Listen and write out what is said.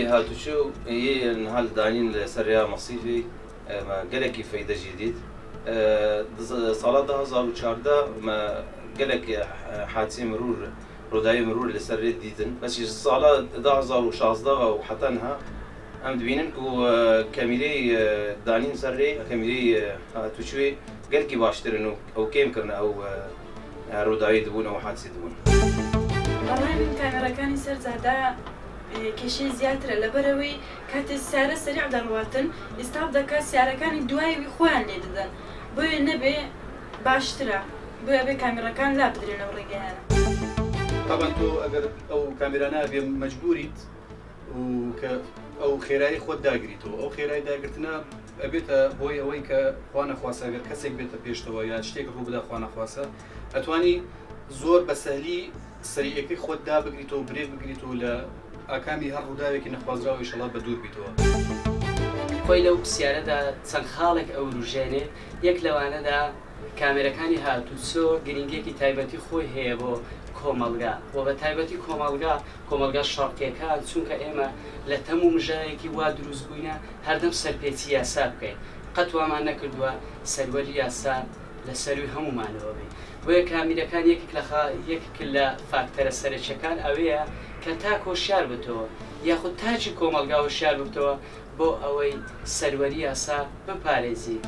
هاتوچو هل دانين لسريا مصيفي قالك فايدة جديد صلاة ده زارو شاردا ما قالك حادثة مرور روداي مرور لسرية ديدن بس الصلاة ده زارو شازدا وحتى انها ام دبينن كو كاميري دانين سري كاميري هاتوچوي قالك باشترنو او كيم كرنا او روداي دبون او حادثة دبون والله من كاميرا كان يسر زادا كشي زياتر لبروي كات السعر سريع درواتن استعبد كسعر كان دواي بخوان لددن بو نبي باشترا بو ابي كاميرا كان لا بدري لو رجعنا طبعا تو اگر او كاميرانا بي مجبوريت او خيراي خود داغريتو او خيراي داغرتنا ابيتا بوي اوي ك خوانا خواسا اگر كسيك بيتا بيشتوا يا شتيك رو بدا خوانا خواسا اتواني زور بسهلي سريعك خود دا بگریتو بريك بگریتو ل ئاکامی هەر ڕووداوێکی نەخوازراوە ئینشەڵا بە دوور بیتەوە. خۆی لەو پرسیارەدا چەند خاڵێک ئەو ڕژێنێ یەک لەوانەدا کامێرەکانی هاتوچۆ گرنگێکی تایبەتی خۆی هەیە بۆ کۆمەڵگا و بە تایبەتی کۆمەڵگا شەڕکیەکان چونکە ئێمە لە تەم و مژایەکی وا دروست بووینە هەردەم سەرپێچی یاسا بکەین قەت وامان نەکردووە سەروەری یاسا لە سەروی هەمومانەوە بێ بۆیە کامیرەکان یەکێک لە فاکتەرە سەرچیەکان ئەوەیە کە تاک هۆشیار بێتەوە یاخود تاچی کۆمەڵگا هۆشیار بێتەوە بۆ ئەوەی سەروەری یاسا بپارێزی.